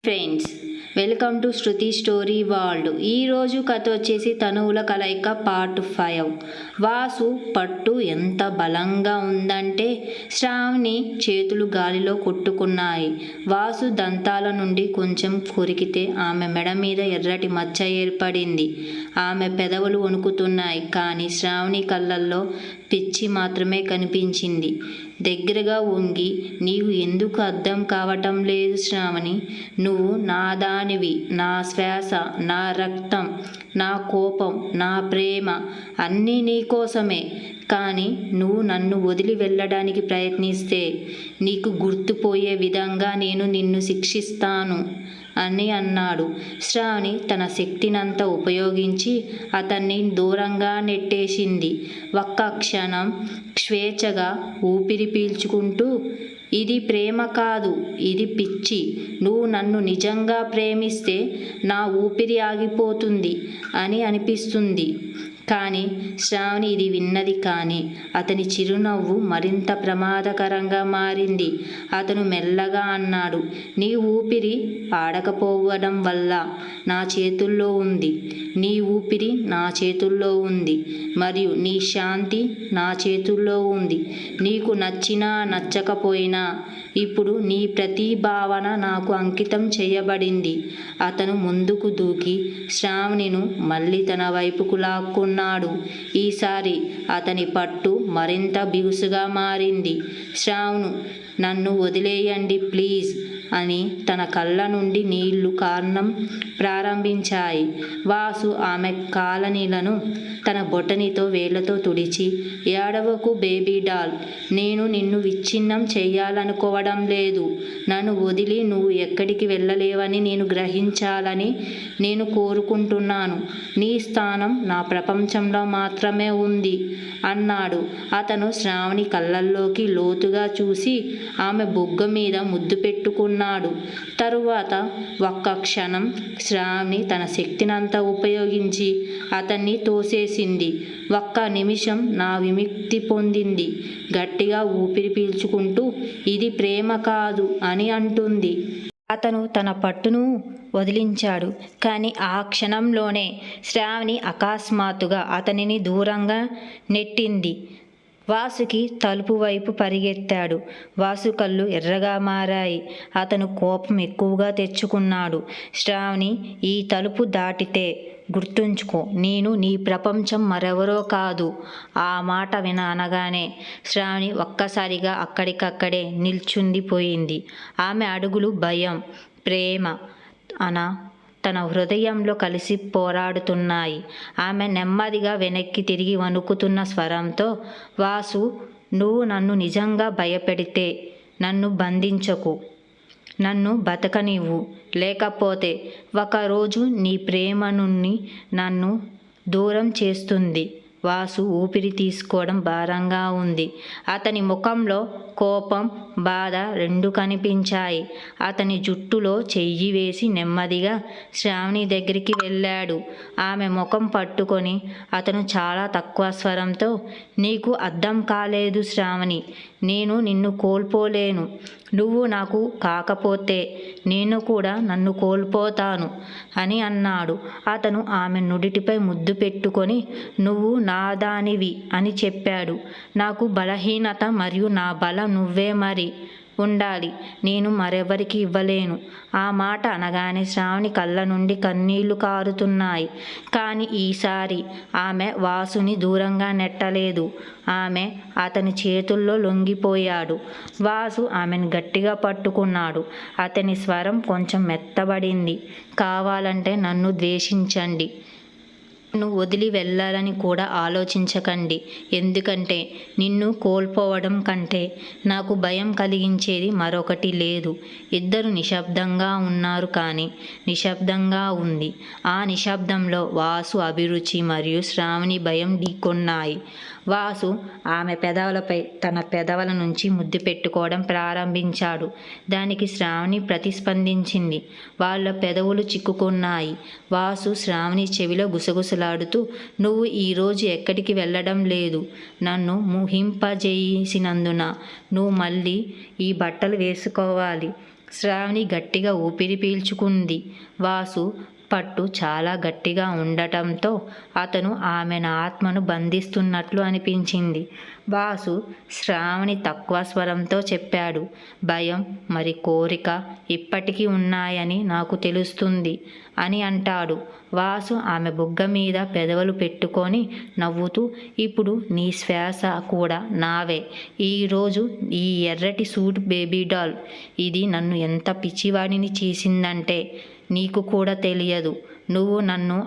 Friends, welcome to Shruti story world. ఈరోజు కథ వచ్చేసి తనువుల కలయిక పార్ట్ 5. వాసు పట్టు ఎంత బలంగా ఉందంటే శ్రావణి చేతులు గాలిలో కొట్టుకున్నాయి. వాసు దంతాల నుండి కొంచెం కొరికితే ఆమె మెడ మీద ఎర్రటి మచ్చ ఏర్పడింది. ఆమె పెదవులు వణుకుతున్నాయి, కానీ శ్రావణి కళ్ళల్లో పిచ్చి మాత్రమే కనిపించింది. దగ్గరగా వంగి, నీవు ఎందుకు అర్థం కావటం లేదు శ్రావణి? నువ్వు నా దానివి, నా శ్వాస, నా రక్తం, నా కోపం, నా ప్రేమ అన్నీ నీకోసమే. కానీ నువ్వు నన్ను వదిలి వెళ్ళడానికి ప్రయత్నిస్తే నీకు గుర్తుపోయే విధంగా నేను నిన్ను శిక్షిస్తాను అని అన్నాడు. శ్రావణి తన శక్తినంతా ఉపయోగించి అతన్ని దూరంగా నెట్టేసింది. ఒక్క క్షణం స్వేచ్ఛగా ఊపిరి పీల్చుకుంటూ, ఇది ప్రేమ కాదు, ఇది పిచ్చి. నువ్వు నన్ను నిజంగా ప్రేమిస్తే నా ఊపిరి ఆగిపోతుంది అని అనిపిస్తుంది. కానీ శ్రావణి ఇది విన్నది, కానీ అతని చిరునవ్వు మరింత ప్రమాదకరంగా మారింది. అతను మెల్లగా అన్నాడు, నీ ఊపిరి ఆడకపోవడం వల్ల నా చేతుల్లో ఉంది. నీ ఊపిరి నా చేతుల్లో ఉంది, మరియు నీ శాంతి నా చేతుల్లో ఉంది. నీకు నచ్చినా నచ్చకపోయినా ఇప్పుడు నీ ప్రతి భావన నాకు అంకితం చేయబడింది. అతను ముందుకు దూకి శ్రావణిను మళ్ళీ తన వైపుకు లాక్కున్నాడు. ఈసారి అతని పట్టు మరింత బిగుసుగా మారింది. శ్రావణు, నన్ను వదిలేయండి ప్లీజ్ అని తన కళ్ళ నుండి నీళ్లు కారణం ప్రారంభించాయి. వాసు ఆమె కాలనీలను తన బొటనితో వేళ్లతో తుడిచి, ఏడవకు బేబీ డాల్, నేను నిన్ను విచ్ఛిన్నం చెయ్యాలనుకోవడం లేదు. నన్ను వదిలి నువ్వు ఎక్కడికి వెళ్ళలేవని నేను గ్రహించాలని నేను కోరుకుంటున్నాను. నీ స్థానం నా ప్రపంచంలో మాత్రమే ఉంది అన్నాడు. అతను శ్రావణి కళ్ళల్లోకి లోతుగా చూసి ఆమె బుగ్గ మీద ముద్దు పెట్టుకున్నాడు. తరువాత ఒక్క క్షణం శ్రావణి తన శక్తినంతా ఉపయోగించి అతన్ని తోసేసింది. ఒక్క నిమిషం నా విముక్తి పొందింది. గట్టిగా ఊపిరి పీల్చుకుంటూ, ఇది ప్రేమ కాదు అని అంటుంది. అతను తన పట్టును వదిలించాడు, కానీ ఆ క్షణంలోనే శ్రావణి అకస్మాత్తుగా అతనిని దూరంగా నెట్టింది. వాసుకి తలుపు వైపు పరిగెత్తాడు. వాసు కళ్ళు ఎర్రగా మారాయి. అతను కోపం ఎక్కువగా తెచ్చుకున్నాడు. శ్రావణి, ఈ తలుపు దాటితే గుర్తుంచుకో, నేను నీ ప్రపంచం మరెవరో కాదు. ఆ మాట అనగానే శ్రావణి ఒక్కసారిగా అక్కడికక్కడే నిల్చుండిపోయింది. ఆమె అడుగులు భయం, ప్రేమ తన హృదయంలో కలిసి పోరాడుతున్నాయి. ఆమె నెమ్మదిగా వెనక్కి తిరిగి వణుకుతున్న స్వరంతో, వాసు, నువ్వు నన్ను నిజంగా భయపెడితే నన్ను బంధించకు. నన్ను బతకనివ్వు. లేకపోతే ఒకరోజు నీ ప్రేమ నుండి నన్ను దూరం చేస్తుంది. వాసు ఊపిరి తీసుకోవడం భారంగా ఉంది. అతని ముఖంలో కోపం, బాధ రెండూ కనిపించాయి. అతని జుట్టులో చెయ్యి వేసి నెమ్మదిగా శ్రావణి దగ్గరికి వెళ్ళాడు. ఆమె ముఖం పట్టుకొని అతను చాలా తక్కువ స్వరంతో, నీకు అర్థం కాలేదు శ్రావణి, నేను నిన్ను కోల్పోలేను. నువ్వు నాకు కాకపోతే నేను కూడా నన్ను కోల్పోతాను అని అన్నాడు. అతను ఆమె నుడిటిపై ముద్దు పెట్టుకొని, నువ్వు నాదానివి అని చెప్పాడు. నాకు బలహీనత మరియు నా బలం నువ్వే మరి ఉండాలి. నేను మరెవరికి ఇవ్వలేను. ఆ మాట అనగానే శ్రావణి కళ్ళ నుండి కన్నీళ్లు కారుతున్నాయి. కానీ ఈసారి ఆమె వాసుని దూరంగా నెట్టలేదు. ఆమె అతని చేతుల్లో లొంగిపోయాడు. వాసు ఆమెను గట్టిగా పట్టుకున్నాడు. అతని స్వరం కొంచెం మెత్తబడింది. కావాలంటే నన్ను ద్వేషించండి, నిన్ను వదిలి వెళ్ళాలని కూడా ఆలోచించకండి. ఎందుకంటే నిన్ను కోల్పోవడం కంటే నాకు భయం కలిగించేది మరొకటి లేదు. ఇద్దరు నిశ్శబ్దంగా ఉన్నారు, కానీ నిశ్శబ్దంగా ఉంది. ఆ నిశ్శబ్దంలో వాసు అభిరుచి మరియు శ్రావణి భయం ఢీకొన్నాయి. వాసు ఆమె పెదవులపై తన పెదవుల నుంచి ముద్దు పెట్టుకోవడం ప్రారంభించాడు. దానికి శ్రావణి ప్రతిస్పందించింది. వాళ్ళ పెదవులు చిక్కుకున్నాయి. వాసు శ్రావణి చెవిలో గుసగుసలాడుతూ, నువ్వు ఈరోజు ఎక్కడికి వెళ్ళడం లేదు. నన్ను మోహింపజేసినందున నువ్వు మళ్ళీ ఈ బట్టలు వేసుకోవాలి. శ్రావణి గట్టిగా ఊపిరి పీల్చుకుంది. వాసు పట్టు చాలా గట్టిగా ఉండటంతో అతను ఆమె ఆత్మను బంధిస్తున్నట్లు అనిపించింది. వాసు శ్రావణి తక్కువ స్వరంతో చెప్పాడు. భయం మరి కోరిక ఇప్పటికీ ఉన్నాయని నాకు తెలుస్తుంది అని అంటాడు. వాసు ఆమె బుగ్గ మీద పెదవులు పెట్టుకొని నవ్వుతూ, ఇప్పుడు నీ శ్వాస కూడా నావే. ఈరోజు ఈ ఎర్రటి సూట్ బేబీ డాల్ ఇది నన్ను ఎంత పిచ్చివాడిని చేసిందంటే నీకు కూడా తెలియదు. నువ్వు నన్ను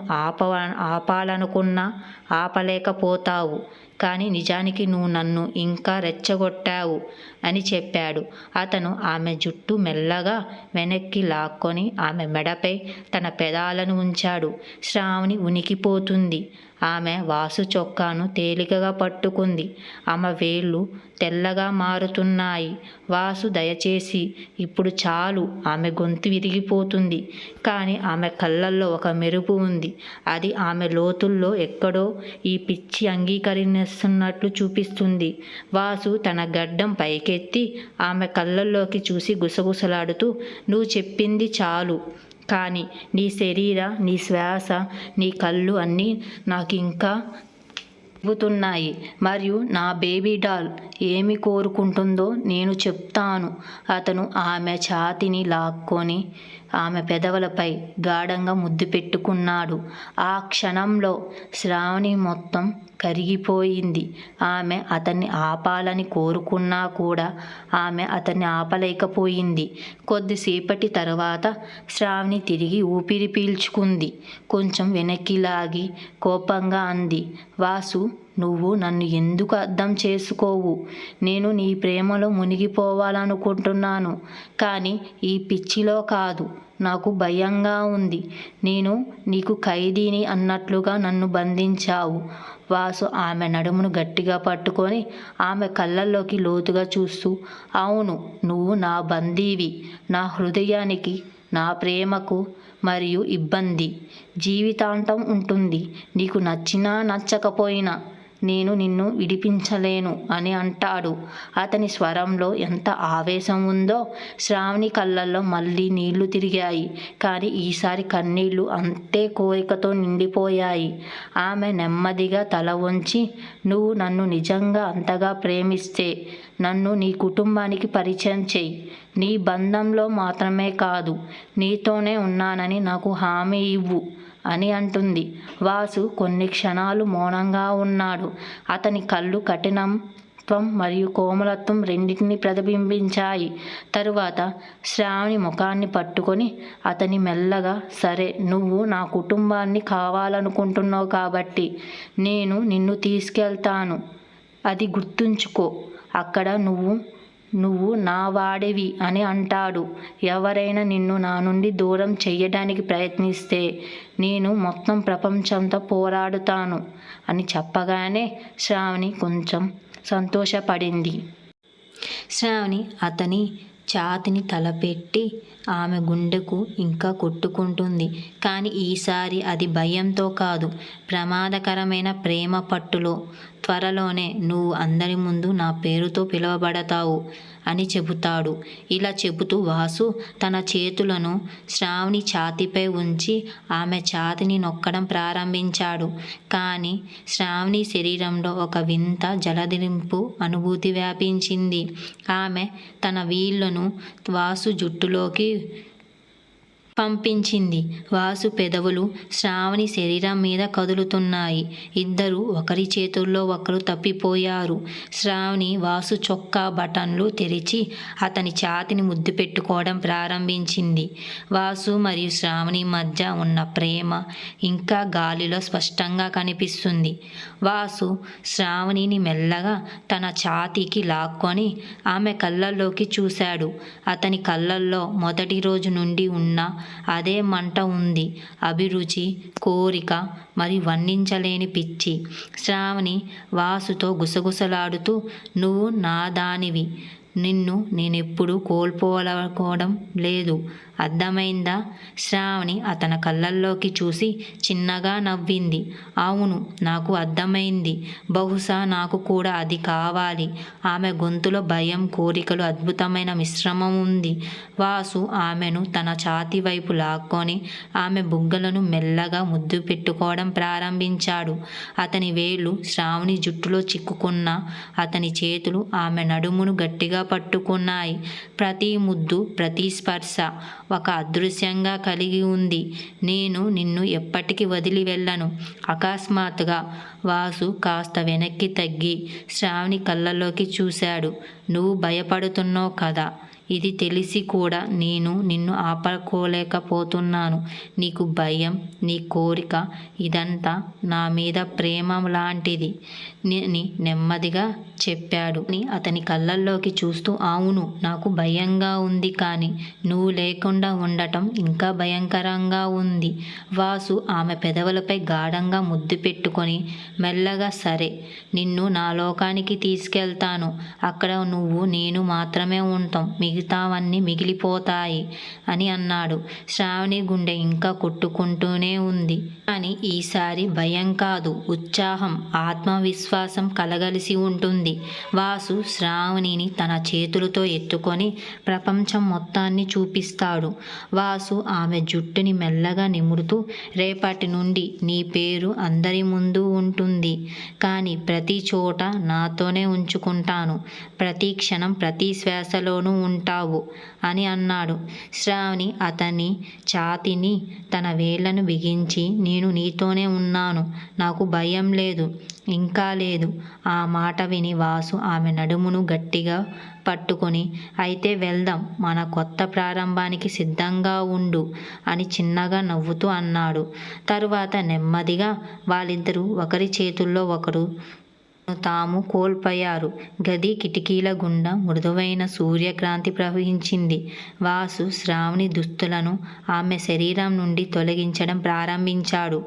ఆపాలనుకున్నా ఆపలేకపోతావు. కానీ నిజానికి నువ్వు నన్ను ఇంకా రెచ్చగొట్టావు అని చెప్పాడు. అతను ఆమె జుట్టు మెల్లగా వెనక్కి లాక్కొని ఆమె మెడపై తన పెదాలను ఉంచాడు. శ్రావణి ఉనికిపోతుంది. ఆమె వాసు చొక్కాను తేలికగా పట్టుకుంది. ఆమె వేళ్ళు తెల్లగా మారుతున్నాయి. వాసు దయచేసి ఇప్పుడు చాలు. ఆమె గొంతు విరిగిపోతుంది. కానీ ఆమె కళ్ళల్లో ఒక మెరుపు ఉంది. అది ఆమె లోతుల్లో ఎక్కడో ఈ పిచ్చి అంగీకరిస్తున్నట్లు చూపిస్తుంది. వాసు తన గడ్డం పైకెత్తి ఆమె కళ్ళల్లోకి చూసి గుసగుసలాడుతూ, నువ్వు చెప్పింది చాలు. కానీ నీ నీ శ్వాస, నీ కళ్ళు అన్నీ నాకు ఇంకా చెబుతున్నాయి. మరియు నా బేబీ డాల్ ఏమి కోరుకుంటుందో నేను చెప్తాను. అతను ఆమె ఛాతీని లాక్కొని ఆమె పెదవులపై గాఢంగా ముద్దు పెట్టుకున్నాడు. ఆ క్షణంలో శ్రావణి మొత్తం కరిగిపోయింది. ఆమె అతన్ని ఆపాలని కోరుకున్నా కూడా ఆమె అతన్ని ఆపలేకపోయింది. కొద్దిసేపటి తర్వాత శ్రావణి తిరిగి ఊపిరి పీల్చుకుంది. కొంచెం వెనక్కి లాగి కోపంగా అంది, వాసు, నువ్వు నన్ను ఎందుకు అర్థం చేసుకోవు? నేను నీ ప్రేమలో మునిగిపోవాలనుకుంటున్నాను. కానీ ఈ పిచ్చిలో కాదు. నాకు భయంగా ఉంది. నేను నీకు ఖైదీని అన్నట్లుగా నన్ను బంధించావు. వాసు ఆమె నడుమును గట్టిగా పట్టుకొని ఆమె కళ్ళల్లోకి లోతుగా చూస్తూ, అవును, నువ్వు నా బందీవి. నా హృదయానికి, నా ప్రేమకు మరియు ఇబ్బంది జీవితాంతం ఉంటుంది. నీకు నచ్చినా నచ్చకపోయినా నేను నిన్ను విడిపించలేను అని అంటాడు. అతని స్వరంలో ఎంత ఆవేశం ఉందో. శ్రావణి కళ్ళల్లో మళ్ళీ నీళ్లు తిరిగాయి. కానీ ఈసారి కన్నీళ్లు అంతే కోరికతో నిండిపోయాయి. ఆమె నెమ్మదిగా తల వంచి, నువ్వు నన్ను నిజంగా అంతగా ప్రేమిస్తే నన్ను నీ కుటుంబానికి పరిచయం చెయ్యి. నీ బంధంలో మాత్రమే కాదు, నీతోనే ఉన్నానని నాకు హామీ ఇవ్వు అని అంటుంది. వాసు కొన్ని క్షణాలు మౌనంగా ఉన్నాడు. అతని కళ్ళు కఠినత్వం మరియు కోమలత్వం రెండింటినీ ప్రతిబింబించాయి. తరువాత శ్రావణి ముఖాన్ని పట్టుకొని అతని మెల్లగా, సరే, నువ్వు నా కుటుంబాన్ని కావాలనుకుంటున్నావు కాబట్టి నేను నిన్ను తీసుకెళ్తాను. అది గుర్తుంచుకో. అక్కడ నువ్వు నా వాడివి అని అంటాడు. ఎవరైనా నిన్ను నా నుండి దూరం చెయ్యడానికి ప్రయత్నిస్తే నేను మొత్తం ప్రపంచంతో పోరాడుతాను అని చెప్పగానే శ్రావణి కొంచెం సంతోషపడింది. శ్రావణి అతని ఛాతీని తలపెట్టి ఆమె గుండెకు ఇంకా కొట్టుకుంటుంది. కానీ ఈసారి అది భయంతో కాదు, ప్రమాదకరమైన ప్రేమ పట్టులో. త్వరలోనే నువ్వు అందరి ముందు నా పేరుతో పిలువబడతావు అని చెబుతాడు. ఇలా చెబుతూ వాసు తన చేతులను శ్రావణి ఛాతీపై ఉంచి ఆమె ఛాతీని నొక్కడం ప్రారంభించాడు. కానీ శ్రావణి శరీరంలో ఒక వింత జలదిరింపు అనుభూతి వ్యాపించింది. ఆమె తన వీళ్లను వాసు జుట్టులోకి పంపించింది. వాసు పెదవులు శ్రావణి శరీరం మీద కదులుతున్నాయి. ఇద్దరు ఒకరి చేతుల్లో ఒకరు తప్పిపోయారు. శ్రావణి వాసు చొక్కా బటన్లు తెరిచి అతని ఛాతీని ముద్దు పెట్టుకోవడం ప్రారంభించింది. వాసు మరియు శ్రావణి మధ్య ఉన్న ప్రేమ ఇంకా గాలిలో స్పష్టంగా కనిపిస్తుంది. వాసు శ్రావణిని మెల్లగా తన ఛాతీకి లాక్కొని ఆమె కళ్ళల్లోకి చూశాడు. అతని కళ్ళల్లో మొదటి రోజు నుండి ఉన్న అదే మంట ఉంది. అభిరుచి, కోరిక మరియు వర్ణించలేని పిచ్చి. శ్రావణి వాసుతో గుసగుసలాడుతూ, నువ్వు నా దానివి. నిన్ను నేనెప్పుడూ కోల్పోవాలనుకోవడం లేదు అర్థమైందా? శ్రావణి అతని కళ్ళల్లోకి చూసి చిన్నగా నవ్వింది. అవును, నాకు అర్థమైంది. బహుశా నాకు కూడా అది కావాలి. ఆమె గొంతులో భయం, కోరికలు అద్భుతమైన మిశ్రమం ఉంది. వాసు ఆమెను తన ఛాతీ వైపు లాక్కొని ఆమె బుగ్గలను మెల్లగా ముద్దు పెట్టుకోవడం ప్రారంభించాడు. అతని వేళ్ళు శ్రావణి జుట్టులో చిక్కుకున్న అతని చేతులు ఆమె నడుమును గట్టిగా పట్టుకున్నాయి. ప్రతి ముద్దు, ప్రతి స్పర్శ ఒక అదృశ్యంగా కలిగి ఉంది. నేను నిన్ను ఎప్పటికీ వదిలి వెళ్ళను. అకస్మాత్తుగా వాసు కాస్త వెనక్కి తగ్గి శ్రావణి కళ్ళలోకి చూశాడు. నువ్వు భయపడుతున్నావు కదా, ఇది తెలిసి కూడా నేను నిన్ను ఆపుకోలేకపోతున్నాను. నీకు భయం, నీ కోరిక, ఇదంతా నా మీద ప్రేమ లాంటిది అని నెమ్మదిగా చెప్పాడు. అతని కళ్ళల్లోకి చూస్తూ, అవును, నాకు భయంగా ఉంది, కానీ నువ్వు లేకుండా ఉండటం ఇంకా భయంకరంగా ఉంది. వాసు ఆమె పెదవులపై గాఢంగా ముద్దు పెట్టుకొని మెల్లగా, సరే, నిన్ను నా లోకానికి తీసుకెళ్తాను. అక్కడ నువ్వు నేను మాత్రమే ఉంటాం, మిగతావన్నీ మిగిలిపోతాయి అని అన్నాడు. శ్రావణి గుండె ఇంకా కొట్టుకుంటూనే ఉంది. కానీ ఈసారి భయం కాదు, ఉత్సాహం, ఆత్మవిశ్వాసం కలగలిసి ఉంటుంది. వాసు శ్రావణిని తన చేతులతో ఎత్తుకొని ప్రపంచం మొత్తాన్ని చూపిస్తాడు. వాసు ఆమె జుట్టుని మెల్లగా నిమురుతూ, రేపటి నుండి నీ పేరు అందరి ముందు ఉంటుంది, కానీ ప్రతి చోట నాతోనే ఉంచుకుంటాను. ప్రతి క్షణం, ప్రతి శ్వాసలోనూ ఉంటావు అని అన్నాడు. శ్రావణి అతని ఛాతీని తన వేళ్లను బిగించి, నేను నీతోనే ఉన్నాను, నాకు భయం లేదు, ఇంకా లేదు. ఆ మాట విని వాసు ఆమె నడుమును గట్టిగా పట్టుకొని, అయితే వెళ్దాం, మన కొత్త ప్రారంభానికి సిద్ధంగా ఉండు అని చిన్నగా నవ్వుతూ అన్నాడు. తరువాత నెమ్మదిగా వాళ్ళిద్దరూ ఒకరి చేతుల్లో ఒకరు తాము కోల్పోయారు. గది కిటికీల గుండా మృదువైన సూర్యకాంతి ప్రవహించింది. వాసు శ్రావణి దుస్తులను ఆమె శరీరం నుండి తొలగించడం ప్రారంభించాడు.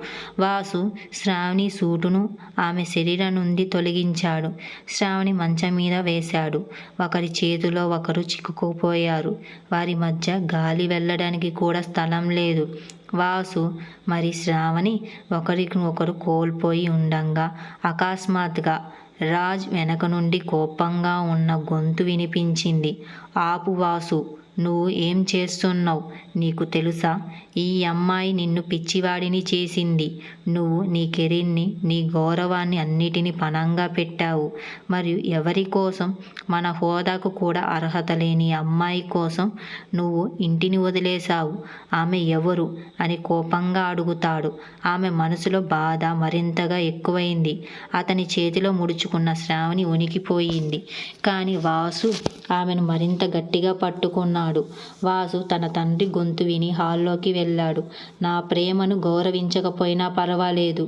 వాసు శ్రావణి సూటును ఆమె శరీరం నుండి తొలగించాడు. శ్రావణి మంచం మీద వేశాడు. ఒకరి చేతిలో ఒకరు చిక్కుకుపోయారు. వారి మధ్య గాలి వెళ్ళడానికి కూడా స్థలం లేదు. వాసు మరి శ్రావణి ఒకరికి ఒకరు కోల్పోయి ఉండంగా అకస్మాత్తుగా రాజ్ వెనక నుండి కోపంగా ఉన్న గొంతు వినిపించింది. ఆపు వాసు, నువ్వు ఏం చేస్తున్నావు? నీకు తెలుసా, ఈ అమ్మాయి నిన్ను పిచ్చివాడిని చేసింది. నువ్వు నీ కెరీర్ని, నీ గౌరవాన్ని అన్నిటినీ పణంగా పెట్టావు. మరియు ఎవరి కోసం? మన హోదాకు కూడా అర్హత లేని అమ్మాయి కోసం నువ్వు ఇంటిని వదిలేశావు. ఆమె ఎవరు అని కోపంగా అడుగుతాడు. ఆమె మనసులో బాధ మరింతగా ఎక్కువైంది. అతని చేతిలో ముడుచుకున్న శ్రావణి ఉనికిపోయింది. కానీ వాసు ఆమెను మరింత గట్టిగా పట్టుకున్నాడు. వాసు తన తండ్రి గొంతు విని హాల్లోకి వెళ్ళాడు. నా ప్రేమను గౌరవించకపోయినా పర్వాలేదు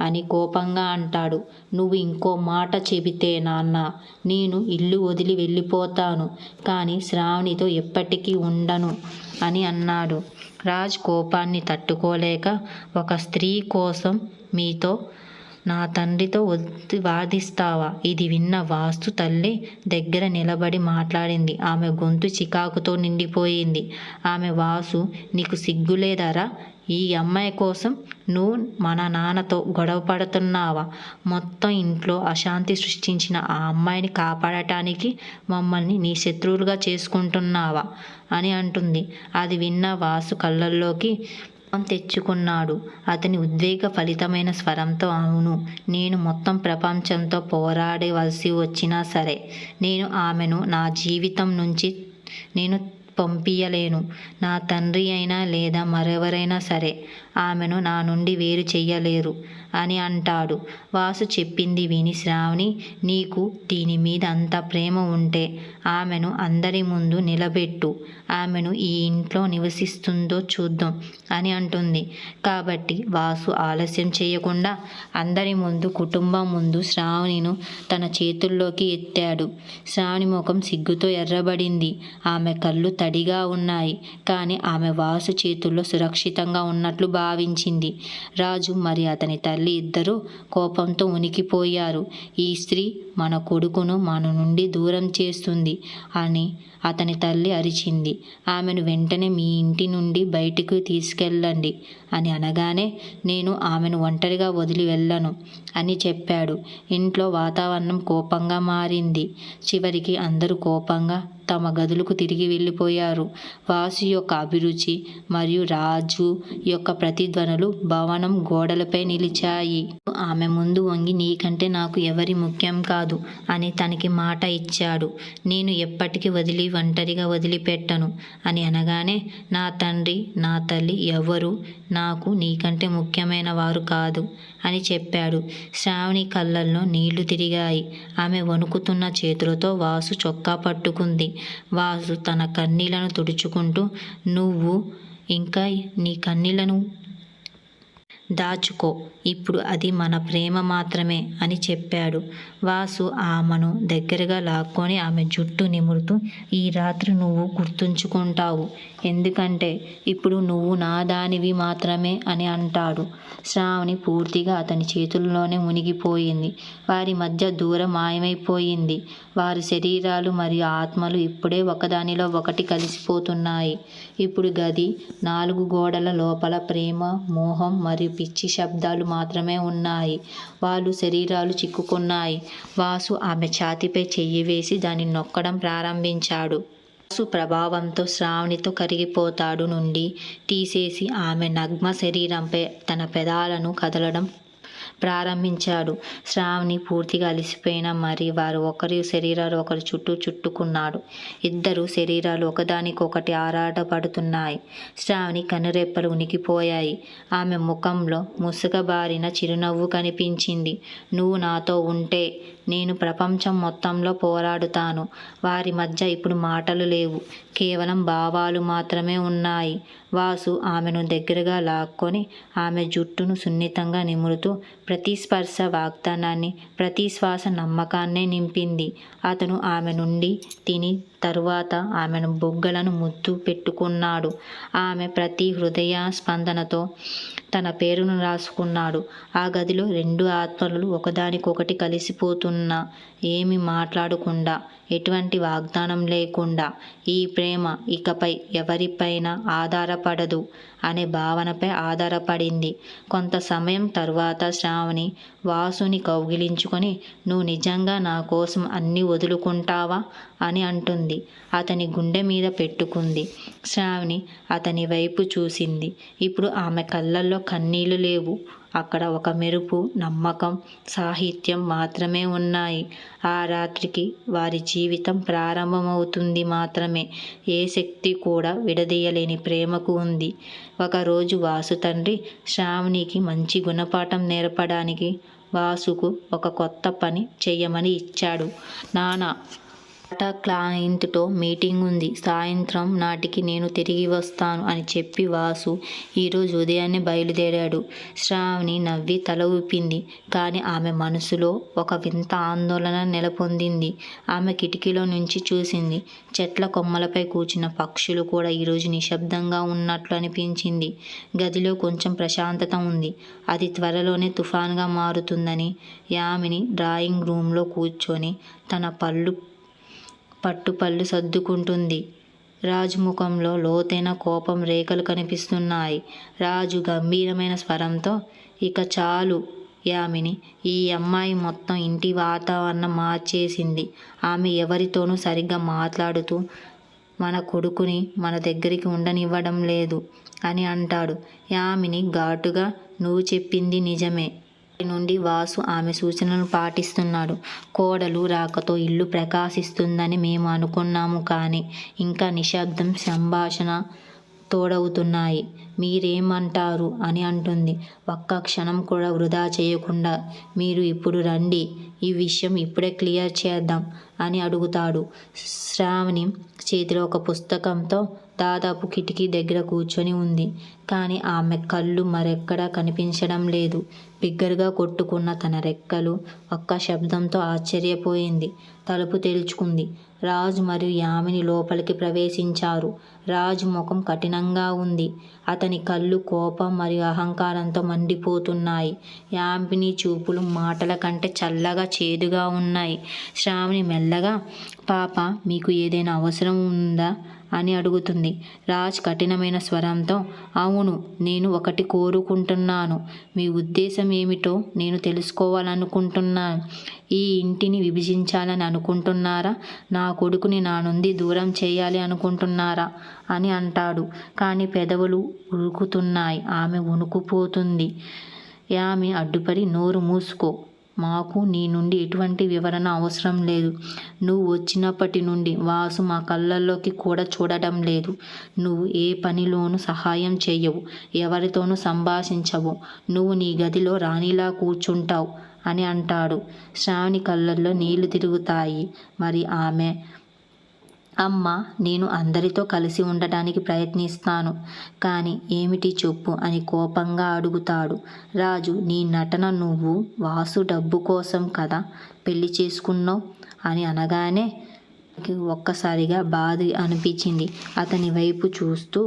అని కోపంగా అంటాడు. నువ్వు ఇంకో మాట చెబితే నాన్న, నేను ఇల్లు వదిలి వెళ్ళిపోతాను, కానీ శ్రావణితో ఎప్పటికీ ఉండను అని అన్నాడు. రాజ్ కోపాన్ని తట్టుకోలేక, ఒక స్త్రీ కోసం మీతో నా తండ్రితో వాదిస్తావా? ఇది విన్న వాస్తు తల్లి దగ్గర నిలబడి మాట్లాడింది. ఆమె గొంతు చికాకుతో నిండిపోయింది. ఆమె, వాసు, నీకు సిగ్గులేదరా? ఈ అమ్మాయి కోసం నువ్వు మన నాన్నతో గొడవ పడుతున్నావా? మొత్తం ఇంట్లో అశాంతి సృష్టించిన ఆ అమ్మాయిని కాపాడటానికి మమ్మల్ని నీ శత్రువులుగా చేసుకుంటున్నావా అని అంటుంది. అది విన్న వాసు కళ్ళల్లోకి తెచ్చుకున్నాడు. అతని ఉద్వేగ ఫలితమైన స్వరంతో, అవును, నేను మొత్తం ప్రపంచంతో పోరాడవలసి వచ్చినా సరే నేను ఆమెను నా జీవితం నుంచి పంపించలేను. నా తండ్రి అయినా లేదా మరెవరైనా సరే ఆమెను నా నుండి వేరు చెయ్యలేరు అని అంటాడు. వాసు చెప్పింది విని శ్రావణి, నీకు దీని మీద అంత ప్రేమ ఉంటే ఆమెను అందరి ముందు నిలబెట్టు. ఆమెను ఈ ఇంట్లో నివసిస్తుందో చూద్దాం అని అంటుంది. కాబట్టి వాసు ఆలస్యం చేయకుండా అందరి ముందు, కుటుంబం ముందు శ్రావణిను తన చేతుల్లోకి ఎత్తాడు. శ్రావణి ముఖం సిగ్గుతో ఎర్రబడింది. ఆమె కళ్ళు తడిగా ఉన్నాయి. కానీ ఆమె వాసు చేతుల్లో సురక్షితంగా ఉన్నట్లు భావించింది. రాజు మరి అతని తల్లి ఇద్దరూ కోపంతో ఉనికిపోయారు. ఈ స్త్రీ మన కొడుకును మన నుండి దూరం చేస్తుంది అని అతని తల్లి అరిచింది. ఆమెను వెంటనే మీ ఇంటి నుండి బయటికి తీసుకెళ్ళండి అని అనగానే, నేను ఆమెను ఒంటరిగా వదిలి వెళ్ళను అని చెప్పాడు. ఇంట్లో వాతావరణం కోపంగా మారింది. చివరికి అందరూ కోపంగా తమ గదులకు తిరిగి వెళ్ళిపోయారు. వాసు యొక్క అభిరుచి మరియు రాజు యొక్క ప్రతిధ్వనులు భవనం గోడలపై నిలిచాయి. ఆమె ముందు వంగి, నీకంటే నాకు ఎవరి ముఖ్యం కాదు అని తనకి మాట ఇచ్చాడు. నేను ఎప్పటికీ ఒంటరిగా వదిలిపెట్టను అని అనగానే, నా తండ్రి నా తల్లి ఎవరు నాకు నీకంటే ముఖ్యమైన వారు కాదు అని చెప్పాడు. శ్రావణి కళ్ళల్లో నీళ్లు తిరిగాయి. ఆమె వణుకుతున్న చేతులతో వాసు చొక్కా పట్టుకుంది. వాసు తన కన్నీళ్లను తుడుచుకుంటూ, నువ్వు ఇంకా నీ కన్నీళ్లను దాచుకో, ఇప్పుడు అది మన ప్రేమ మాత్రమే అని చెప్పాడు. వాసు ఆమెను దగ్గరగా లాక్కొని ఆమె జుట్టు నిమురుతూ, ఈ రాత్రి నువ్వు గుర్తుంచుకుంటావు, ఎందుకంటే ఇప్పుడు నువ్వు నా దానివి మాత్రమే అని అంటాడు. శ్రావణి పూర్తిగా అతని చేతుల్లోనే మునిగిపోయింది. వారి మధ్య దూరం మాయమైపోయింది. వారి శరీరాలు మరియు ఆత్మలు ఇప్పుడే ఒకదానిలో ఒకటి కలిసిపోతున్నాయి. ఇప్పుడు గది 4 గోడల లోపల ప్రేమ, మోహం మరియు పిచ్చి శబ్దాలు మాత్రమే ఉన్నాయి. వాళ్ళు శరీరాలు చిక్కుకున్నాయి. వాసు ఆమె ఛాతీపై చెయ్యి వేసి దాన్ని నొక్కడం ప్రారంభించాడు. వాసు ప్రభావంతో శ్రావణితో కరిగిపోతాడు నుండి తీసేసి ఆమె నగ్మ శరీరంపై తన పెదాలను కదలడం ప్రారంభించాడు. శ్రావణి పూర్తిగా అలసిపోయిన మరి వారు ఒకరి శరీరాలు ఒకరి చుట్టూ చుట్టుకున్నాడు. ఇద్దరు శరీరాలు ఒకదానికొకటి ఆరాటపడుతున్నాయి. శ్రావణి కనురెప్పలు ఉనికిపోయాయి. ఆమె ముఖంలో ముసుగబారిన చిరునవ్వు కనిపించింది. నువ్వు నాతో ఉంటే నేను ప్రపంచం మొత్తంలో పోరాడుతాను. వారి మధ్య ఇప్పుడు మాటలు లేవు, కేవలం భావాలు మాత్రమే ఉన్నాయి. వాసు ఆమెను దగ్గరగా లాక్కొని ఆమె జుట్టును సున్నితంగా నిమురుతూ, ప్రతి స్పర్శ వాగ్దానాన్ని, ప్రతి శ్వాస నమ్మకాన్నే నింపింది. అతను ఆమె నుండి తిని తరువాత ఆమెను బొగ్గలను ముద్దు పెట్టుకున్నాడు. ఆమె ప్రతి హృదయ స్పందనతో తన పేరును రాసుకున్నాడు. ఆ గదిలో 2 ఆత్మలు ఒకదానికొకటి కలిసిపోతున్నా, ఏమి మాట్లాడకుండా, ఎటువంటి వాగ్దానం లేకుండా, ఈ ప్రేమ ఇకపై ఎవరిపైన ఆధారపడదు అనే భావనపై ఆధారపడింది. కొంత సమయం తరువాత శ్రావణి వాసుని కౌగిలించుకొని, నువ్వు నిజంగా నా కోసం అన్నీ వదులుకుంటావా అని అంటుంది. అతని గుండె మీద పెట్టుకుంది. శ్రావణి అతని వైపు చూసింది. ఇప్పుడు ఆమె కళ్ళల్లో కన్నీళ్లు లేవు. అక్కడ ఒక మెరుపు, నమ్మకం, సాహిత్యం మాత్రమే ఉన్నాయి. ఆ రాత్రికి వారి జీవితం ప్రారంభమవుతుంది మాత్రమే. ఏ శక్తి కూడా విడదీయలేని ప్రేమకు ఉంది. ఒకరోజు వాసు తండ్రి శ్రావణికి మంచి గుణపాఠం నేర్పడానికి వాసుకు ఒక కొత్త పని చెయ్యమని ఇచ్చాడు. నాన్న, క్లయింట్తో మీటింగ్ ఉంది, సాయంత్రం నాటికి నేను తిరిగి వస్తాను అని చెప్పి వాసు ఈరోజు ఉదయాన్నే బయలుదేరాడు. శ్రావణి నవ్వి తల ఊపింది. కానీ ఆమె మనసులో ఒక వింత ఆందోళన నెలకొంది. ఆమె కిటికీలో నుంచి చూసింది. చెట్ల కొమ్మలపై కూర్చున్న పక్షులు కూడా ఈరోజు నిశ్శబ్దంగా ఉన్నట్లు అనిపించింది. గదిలో కొంచెం ప్రశాంతత ఉంది. అది త్వరలోనే తుఫాన్గా మారుతుందని యామిని డ్రాయింగ్ రూమ్లో కూర్చొని తన పళ్ళు సర్దుకుంటుంది. రాజు ముఖంలో లోతైన కోపం రేఖలు కనిపిస్తున్నాయి. రాజు గంభీరమైన స్వరంతో, ఇక చాలు యామిని, ఈ అమ్మాయి మొత్తం ఇంటి వాతావరణం మార్చేసింది. ఆమె ఎవరితోనూ సరిగ్గా మాట్లాడుతూ మన కొడుకుని మన దగ్గరికి ఉండనివ్వడం లేదు అని అంటాడు. యామిని ఘాటుగా, నువ్వు చెప్పింది నిజమే నుండి వాసు ఆమె సూచనలను పాటిస్తున్నాడు. కోడలు రాకతో ఇల్లు ప్రకాశిస్తుందని మేము అనుకున్నాము, కానీ ఇంకా నిశ్శబ్దం, సంభాషణ తోడవుతున్నాయి. మీరేమంటారు అని అంటుంది. ఒక్క క్షణం కూడా వృధా చేయకుండా మీరు ఇప్పుడు రండి, ఈ విషయం ఇప్పుడే క్లియర్ చేద్దాం అని అడుగుతాడు. శ్రావణి చేతిలో ఒక పుస్తకంతో దాదాపు కిటికీ దగ్గర కూర్చొని ఉంది. కానీ ఆమె కళ్ళు మరెక్కడా కనిపించడం లేదు. బిగ్గరగా కొట్టుకున్న తన రెక్కలు ఒక్క శబ్దంతో ఆశ్చర్యపోయింది. తలుపు తెరుచుకుంది. రాజు మరియు యామిని లోపలికి ప్రవేశించారు. రాజు ముఖం కఠినంగా ఉంది. అతని కళ్ళు కోపం మరియు అహంకారంతో మండిపోతున్నాయి. యామిని చూపులు మాటల కంటే చల్లగా చేదుగా ఉన్నాయి. శ్రావణి మెల్లగా, పాప, మీకు ఏదైనా అవసరం ఉందా అని అడుగుతుంది. రాజ్ కఠినమైన స్వరంతో, అవును, నేను ఒకటి కోరుకుంటున్నాను. మీ ఉద్దేశం ఏమిటో నేను తెలుసుకోవాలనుకుంటున్నాను. ఈ ఇంటిని విభజించాలని అనుకుంటున్నారా? నా కొడుకుని నా నుండి దూరం చేయాలి అనుకుంటున్నారా అని అంటాడు. కానీ పెదవులు ఉరుకుతున్నాయి. ఆమె వణుకుపోతుంది. ఆమె అడ్డుపడి, నోరు మూసుకో. మాకు నీ నుండి ఎటువంటి వివరణ అవసరం లేదు. నువ్వు వచ్చినప్పటి నుండి వాసు మా కళ్ళల్లోకి కూడా చూడడం లేదు. నువ్వు ఏ పనిలోనూ సహాయం చెయ్యవు, ఎవరితోనూ సంభాషించవు. నువ్వు నీ గదిలో రాణిలా కూర్చుంటావు అని అంటాడు. శ్రావణి కళ్ళల్లో నీళ్లు తిరుగుతాయి. మరి ఆమె, అమ్మ, నేను అందరితో కలిసి ఉండటానికి ప్రయత్నిస్తాను. కానీ ఏమిటి చెప్పు అని కోపంగా అడుగుతాడు. రాజు, నీ నటన, నువ్వు వాసు డబ్బు కోసం కదా పెళ్లి చేసుకున్నావు అని అనగానే ఒక్కసారిగా బాధ అనిపించింది. అతని వైపు చూస్తూ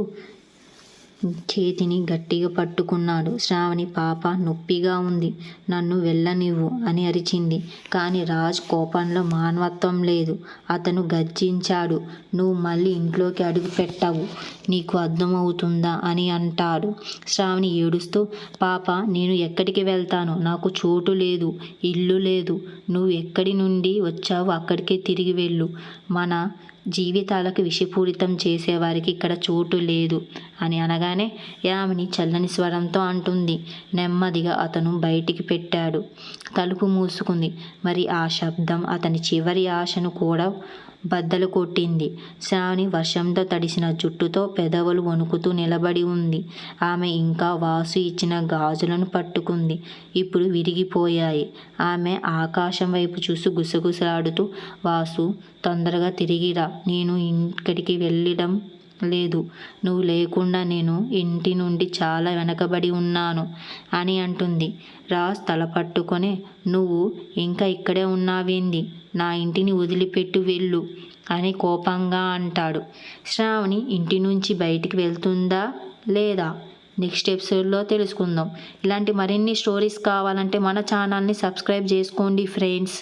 చేతిని గట్టిగా పట్టుకున్నాడు. శ్రావణి, పాప, నొప్పిగా ఉంది, నన్ను వెళ్ళనివ్వు అని అరిచింది. కానీ రాజ్ కోపంలో మానవత్వం లేదు. అతను గర్జించాడు. నువ్వు మళ్ళీ ఇంట్లోకి అడుగు పెట్టవు, నీకు అర్థమవుతుందా అని అంటాడు. శ్రావణి ఏడుస్తూ, పాప, నేను ఎక్కడికి వెళ్తాను? నాకు చోటు లేదు, ఇల్లు లేదు. నువ్వు ఎక్కడి నుండి వచ్చావో అక్కడికే తిరిగి వెళ్ళు. మన జీవితాలకు విషపూరితం చేసేవారికి ఇక్కడ చోటు లేదు అని అనగానే యామిని చల్లని స్వరంతో అంటుంది. నెమ్మదిగా అతను బయటికి పెట్టాడు. తలుపు మూసుకుంది. మరి ఆ శబ్దం అతని చివరి ఆశను కూడా బద్దలు కొట్టింది. శ్రావణి వర్షంతో తడిసిన జుట్టుతో పెదవులు వణుకుతూ నిలబడి ఉంది. ఆమె ఇంకా వాసు ఇచ్చిన గాజులను పట్టుకుంది. ఇప్పుడు విరిగిపోయాయి. ఆమె ఆకాశం వైపు చూసి గుసగుసలాడుతూ, వాసు, తొందరగా తిరిగిరా. నేను ఇక్కడికి వెళ్ళడం లేదు. నువ్వు లేకుండా నేను ఇంటి నుండి చాలా వెనకబడి ఉన్నాను అని అంటుంది. రాజ్ తల పట్టుకొని, నువ్వు ఇంకా ఇక్కడే ఉన్నావేంది? నా ఇంటిని వదిలిపెట్టు వెళ్ళు అని కోపంగా అంటాడు. శ్రావణి ఇంటి నుంచి బయటికి వెళ్తుందా లేదా నెక్స్ట్ ఎపిసోడ్లో తెలుసుకుందాం. ఇలాంటి మరిన్ని స్టోరీస్ కావాలంటే మన ఛానల్ని సబ్స్క్రైబ్ చేసుకోండి ఫ్రెండ్స్.